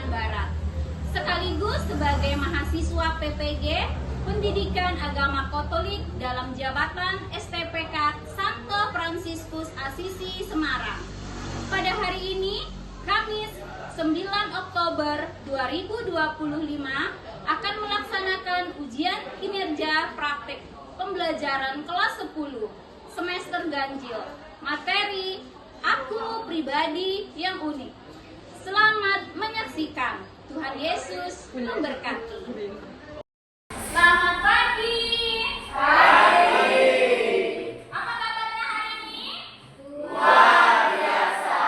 Barat, sekaligus sebagai mahasiswa PPG Pendidikan Agama Katolik dalam jabatan STPK Santo Fransiskus Asisi Semarang. Pada hari ini, Kamis 9 Oktober 2025 akan melaksanakan ujian kinerja praktik pembelajaran kelas 10 semester ganjil materi Aku Pribadi yang Unik. Selamat menyaksikan. Tuhan Yesus memberkati. Selamat pagi. Apa kabarnya hari ini? Luar biasa.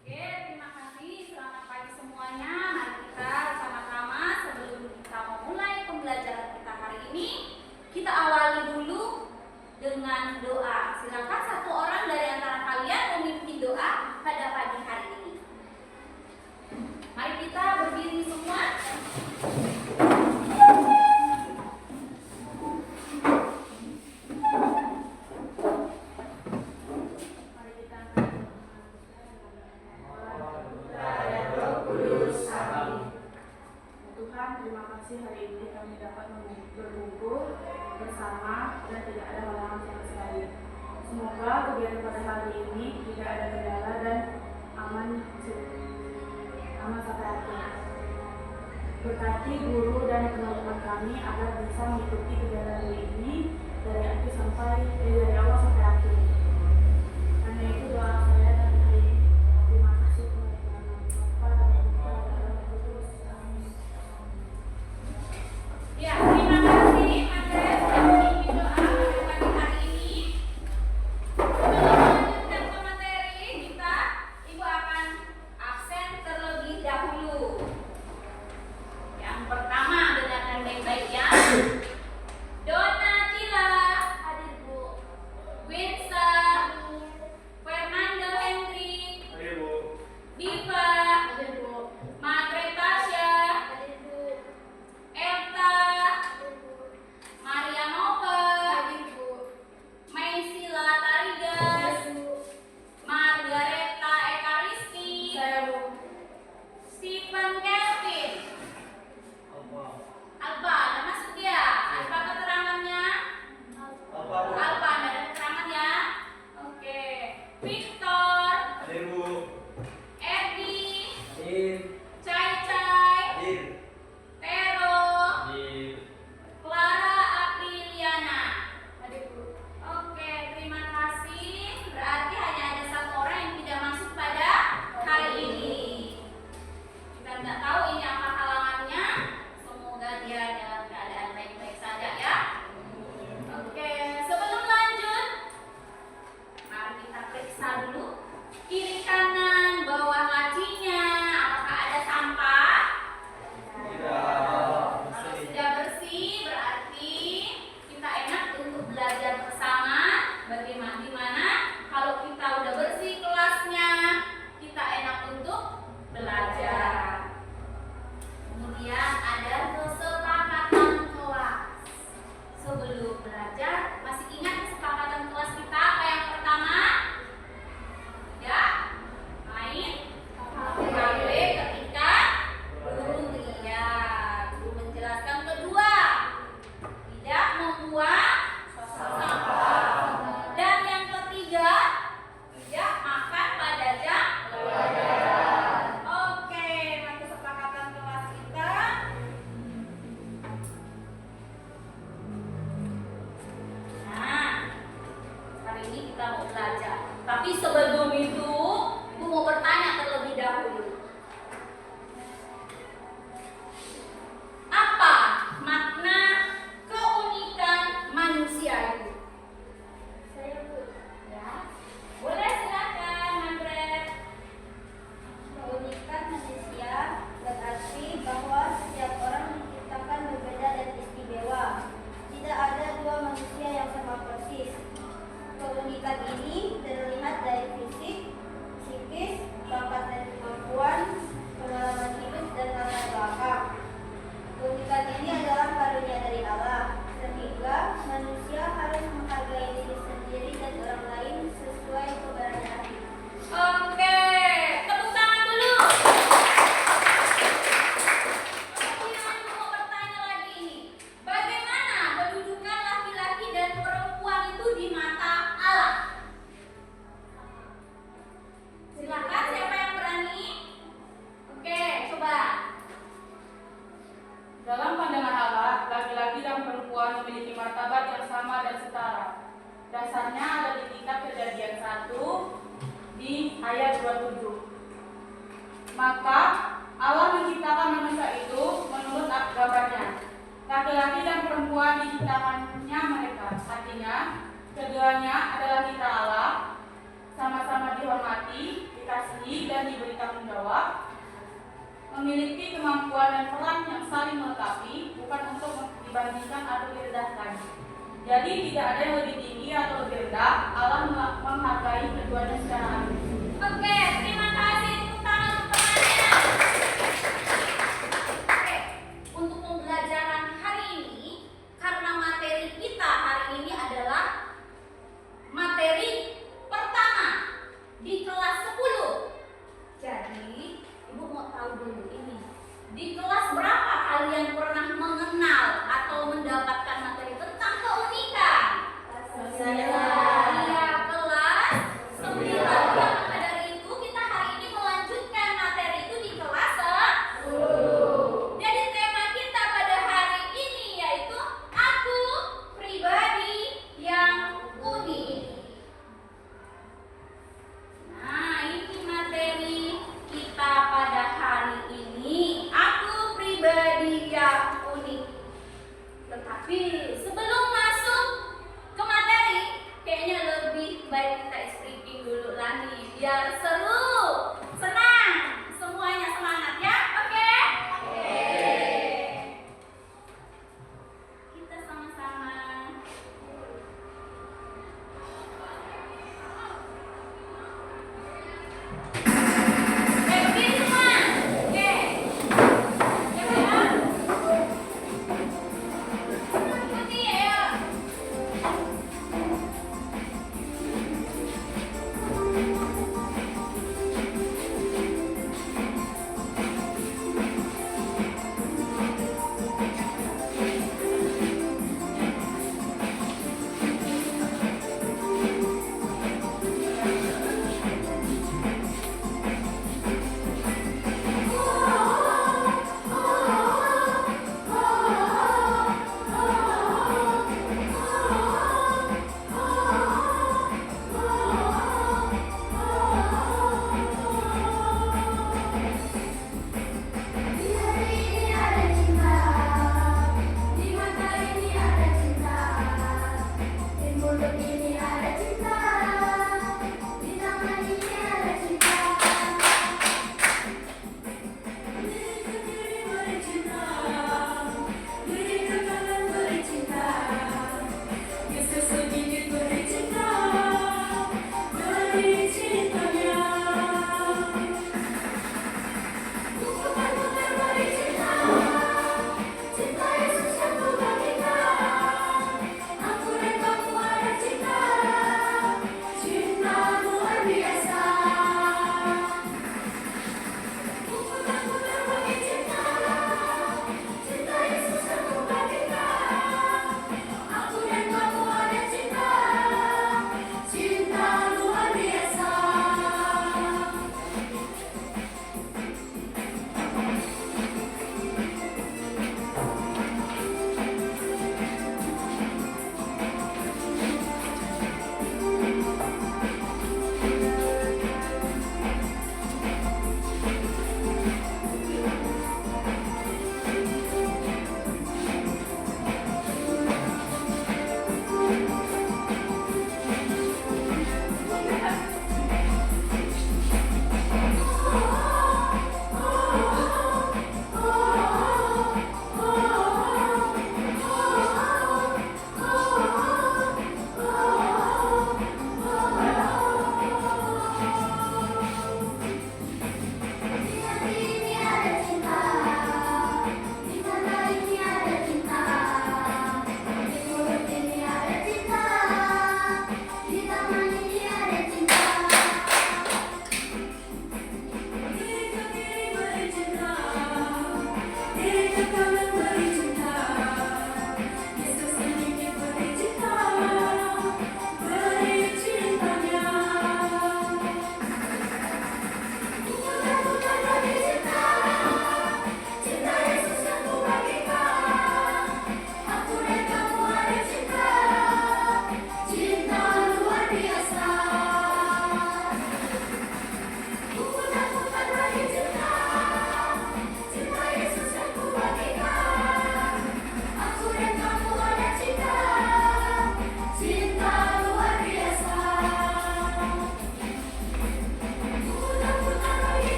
Oke, terima kasih. Selamat pagi semuanya. Mari kita sama-sama sebelum kita memulai pembelajaran kita hari ini, kita awali dulu dengan doa. Silakan satu orang dari antara kalian memimpin doa pada pagi hari ini. Mari kita berdiri semua. Tuhan, terima kasih hari ini kami dapat berkumpul bersama dan tidak ada halangan sama sekali. Semoga kegiatan pada hari ini tidak ada kendala dan aman sampai akhir. Berkati guru dan teman-teman kami agar bisa mengikuti kegiatan hari ini dari awal sampai akhir. Karena itu doa saya dan hari ini. Terima kasih kepada Tuhan Bapa dan Putra dan Roh Kudus. Amin. Ya, terima kasih Andre sudah memimpin doa pada pagi hari ini. Sebelum melanjutkan ke materi kita, Ibu akan absen terlebih dahulu. Yang pertama, dengarkan baik-baik ya. Donatila hadir Bu. memiliki martabat yang sama dan setara. Dasarnya ada di kitab Kejadian 1 di ayat 27. Maka Allah menciptakan manusia itu menurut gambarnya. Laki-laki dan perempuan diciptakannya mereka. Artinya, keduanya adalah cipta Allah, sama-sama dihormati, dikasihi, dan diberi tanggung jawab, memiliki kemampuan dan peran yang saling melengkapi, bukan untuk dibandingkan atau direndahkan. Jadi tidak ada yang lebih tinggi atau lebih rendah. Allah menghargai keduanya secara adil. Oke, terima kasih. Tepuk tangan untuk temannya. Oke, untuk pembelajaran hari ini, karena materi kita hari ini adalah materi pertama di kelas 10. Jadi, Ibu mau tahu dulu ini. Di kelas berapa kalian pernah mengenal atau mendapatkan materi tentang keunikan? Iya, kelas 9. Maka dari itu kita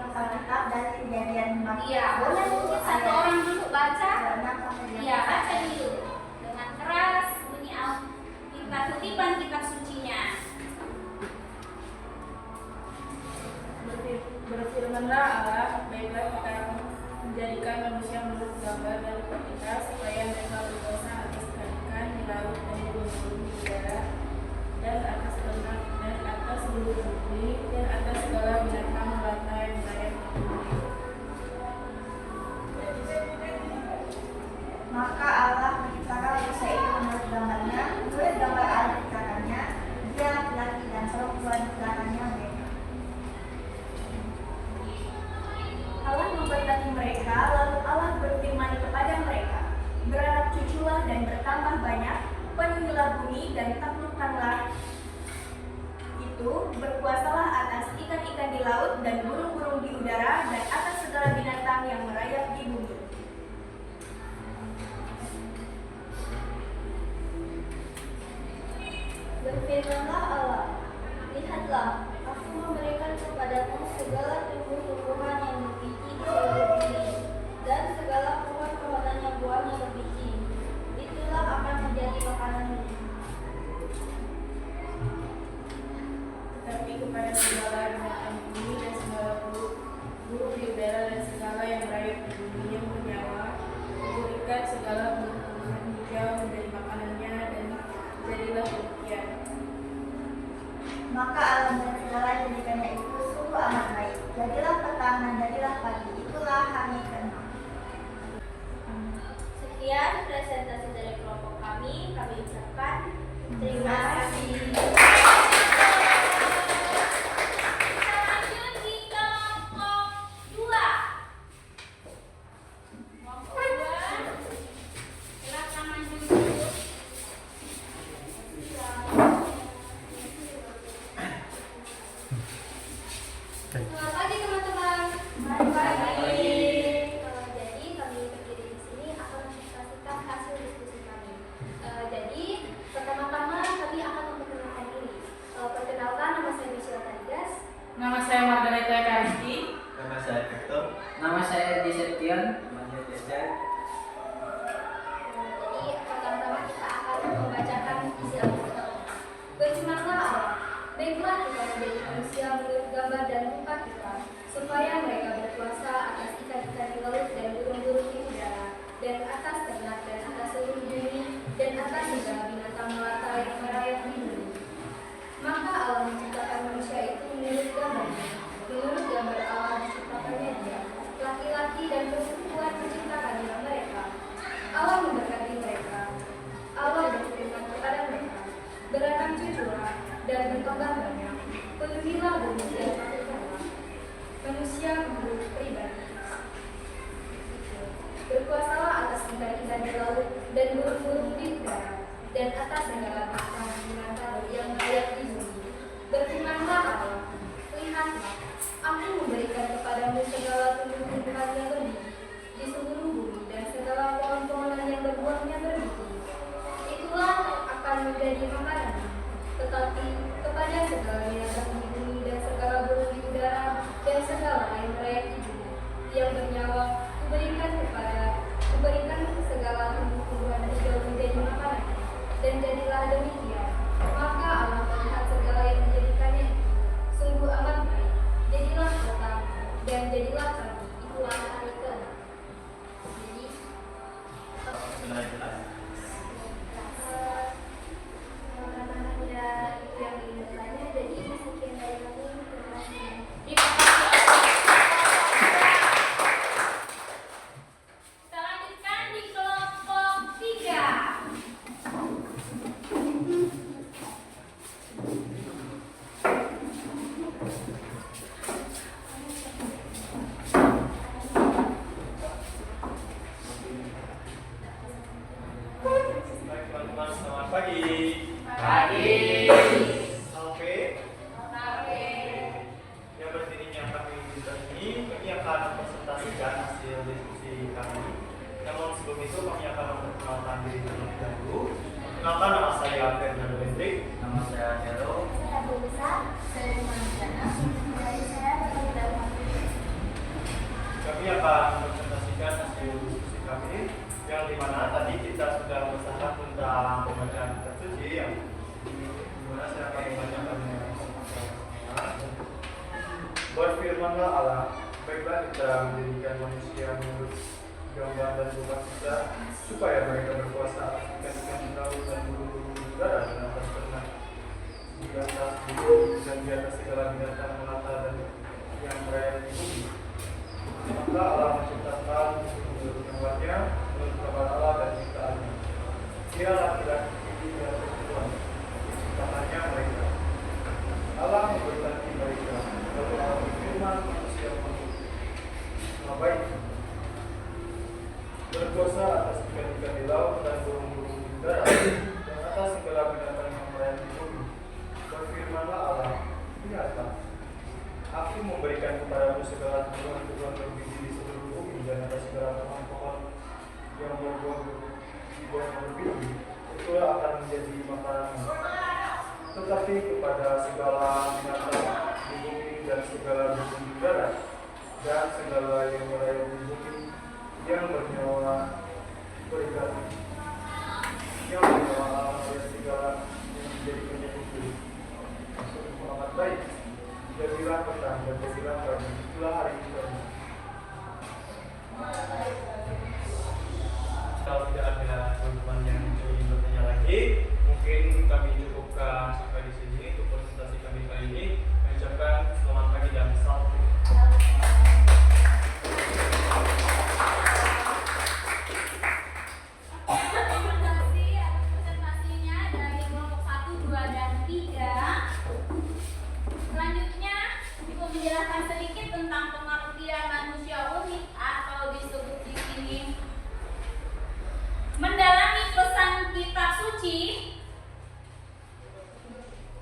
membuka kitab dari Kejadian 40. Iya, boleh mungkin satu orang dulu baca. 6 sampai 8. Iya, baca dulu dengan keras bunyi kita kutipan kitab sucinya. Berfirmanlah Allah, baiklah kita menjadikan manusia menurut gambar dan rupa kita, supaya mereka berkuasa atas ikan di laut dan burung-burung di udara, dan atas ternak dan atas seluruh bumi, dan atas segala binatang melata yang merayap di bumi. Maka Allah menciptakan manusia itu menurut gambarnya, menurut gambar Allah diciptakannya, dia laki-laki dan perempuan diciptakannya mereka. Allah memberkati mereka, lalu Allah berfirman kepada mereka, beranak cuculah dan bertambah banyak, penuhilah bumi dan taklukkanlah itu, berkuasalah atas ikan-ikan di laut dan burung-burung di udara dan atas segala binatang yang merayap di bumi. Berfirmanlah Allah, lihatlah, aku memberikan kepadamu segala tumbuh-tumbuhan yang berbiji di seluruh bumi, dan segala pohon-pohonan yang buahnya berbiji. Itulah akan menjadi makananmu. Tetapi kepada segala binatang bumi dan segala burung di udara dan segala yang merayap di bumi yang bernyawa, kuberikan segala tumbuhan hijau menjadi makanannya, dan jadilah demikian. Maka Allah dan segala yang dijadikannya itu sungguh amat baik. Jadilah petang dan jadilah pagi. Itulah hari ke-6. Sekian presentasi dari kelompok kami ucapkan terima kasih. Kita lanjut di kelompok 2. Kelompok 2, silakan maju dulu. Selamat pagi teman-teman. Selamat pagi. Jadi kami berdiri di sini akan mempresentasikan hasil diskusi kami. Jadi pertama-tama kami akan memperkenalkan diri. Perkenalkan, nama saya Michelle Tadigas. Nama saya Margareta Ekariski. Nama saya Victor. Nama saya Edi Septian. Namanya Dejan. Jadi pertama-tama kita akan membacakan isi Alkitab. Berfirmanlah Allah, baiklah kita menjadi manusia menurut gambar dan rupa kita, supaya mereka berkuasa atas ikan-ikan di laut dan burung-burung di udara, dan atas ternak dan atas seluruh bumi, dan atas segala binatang melata yang merayap di bumi. Maka Allah menciptakan manusia itu menurut gambarnya, menurut gambar Allah diciptakannya dia, laki-laki dan perempuan menciptakannya mereka. Allah memberkati mereka. Allah berfirman kepada mereka, beranak cuculah dan bertambah banyak, penuhilah bumi dan taklukkanlah. Manusia menurut pribadi. Berkuasalah atas ikan-ikan di laut dan burung-burung di udara, dan atas segala binatang yang merayap di bumi. Berfirmanlah Allah, lihatlah, aku memberikan kepadamu segala tumbuh-tumbuhan yang berbiji di seluruh bumi dan segala pohon-pohonan yang berbuahnya berbiji. Itulah akan menjadi makananmu. Tetapi kepada segala binatang di bumi dan segala burung di udara dan segala yang merayap di bumi yang bernyawa, kuberikan segala tumbuh-tumbuhan hijau menjadi makanannya. Dan jadilah demikian. Maka Allah melihat segala yang dijadikannya sungguh amat baik. Jadilah petang dan jadilah pagi. Itulah hari ke-6. Jadi karena ada yang ingin bertanya, jadi sekian dari kami. Terima kasih. Kita lanjutkan di kelompok 3. Baik teman-teman, selamat pagi. Pagi. Oke. Ya berdirinya kami ini akan mempresentasikan hasil diskusi kami. Namun sebelum itu kami akan memperkenalkan diri terlebih dahulu. Perkenalkan, nama saya Fernando Hendrik. Nama saya Hero. Saya Abdul Besar, saya Rumah Jana, dari saya berada kami akan mempresentasikan hasil diskusi kami yang dimana tadi kita sudah membahas tentang pembacaan kitab suci yang dimana saya akan membacakannya sama-sama. Berfirmanlah Allah, baiklah kita menjadikan manusia menurut gambar dan rupa kita, supaya mereka berkuasa atas ikan-ikan di laut dan burung-burung udara dan atas ternak di atas bumi dan di atas segala binatang melata dan yang berayap di bumi. Maka Allah menciptakan menurut gambarnya, menurut gambar Allah dan ciptaannya. Dia laki-laki tinggi dan perempuan, ciptaannya mereka. Allah memberkati mereka, lalu Allah berfirman manusia baik berkuasa atas ikan-ikan di laut dan burung-burung di udara dan atas segala binatang yang berayap di bumi. Berfirmanlah Allah, lihatlah, aku memberikan kepadamu segala tumbuhan-tumbuhan berbiji di seluruh bumi dan atas segala pohon-pohon yang berbuah berbiji, itulah akan menjadi makananmu. Tetapi kepada segala binatang di bumi dan segala burung di udara dan segala yang berayap di bumi yang bernyawa berikan, yang bernyawa alam dan segala yang menjadi itu untuk amat baik. Jadilah petang dan jadilah pagi, itulah hari kita. Kalau tidak ada teman-teman yang ingin bertanya lagi, mungkin kami cukupkan sampai di sini untuk presentasi kami kali ini. Kami ucapkan selamat pagi dan salam. Menjelaskan sedikit tentang pengertian manusia unik atau disebut di sini mendalami pesan kitab suci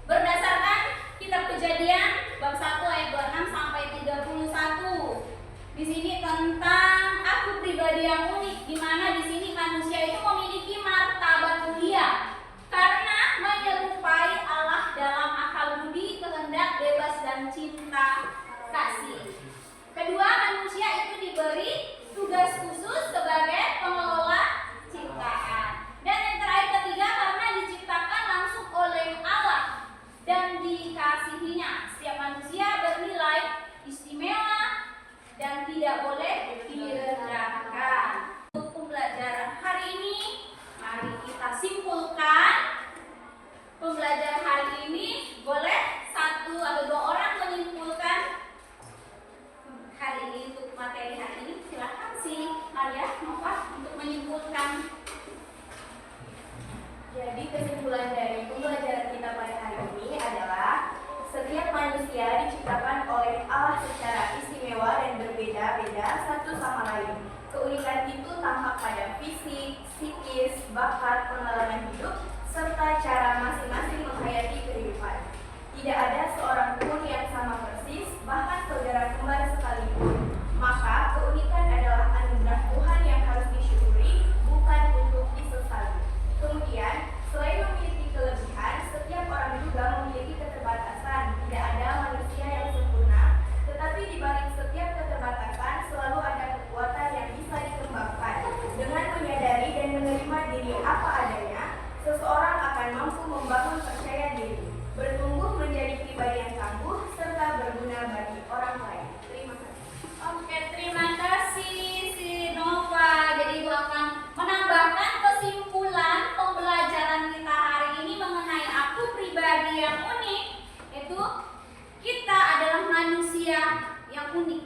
berdasarkan kitab Kejadian bab 1 ayat 26 sampai 31. Di sini tentang aku pribadi yang unik, di mana di sini manusia itu memiliki martabat mulia karena menyerupai Allah dalam akal budi, kehendak, bebas dan cinta kasih. Kedua, manusia itu diberi tugas khusus sebagai pengelola ciptaan. Dan yang terakhir ketiga, karena diciptakan langsung oleh Allah dan dikasihinya, setiap manusia bernilai istimewa dan tidak boleh direndahkan. Untuk pembelajaran hari ini, mari kita simpulkan. Pembelajaran hari ini boleh 1 atau 2 orang menyimpulkan hari ini untuk materi hari ini. Silakan si Maria Nova untuk menyimpulkan. Jadi kesimpulan dari pembelajaran kita pada hari ini adalah setiap manusia diciptakan oleh Allah secara istimewa dan berbeda-beda satu sama lain. Keunikan itu tampak pada fisik, psikis, bakat, pengalaman hidup, serta cara masing-masing menghayati kehidupan. Tidak ada seorang pun yang sama persis, bahkan saudara kembar sekalipun. Maka keunikan adalah anugerah Tuhan yang harus disyukuri, bukan untuk disesali. Kemudian, selain memiliki kelebihan, setiap orang juga memiliki keterbatasan. Tidak ada manusia yang sempurna, tetapi di balik setiap keterbatasan selalu ada kekuatan yang bisa dikembangkan. Dengan menyadari dan menerima diri apa adanya, seseorang akan mampu membangun percaya diri, bertumbuh menjadi pribadi yang tangguh, serta berguna bagi orang lain. Terima kasih. Oke, terima kasih si Nova. Jadi itu akan menambahkan kesimpulan pembelajaran kita hari ini mengenai aku pribadi yang unik. Itu kita adalah manusia yang unik.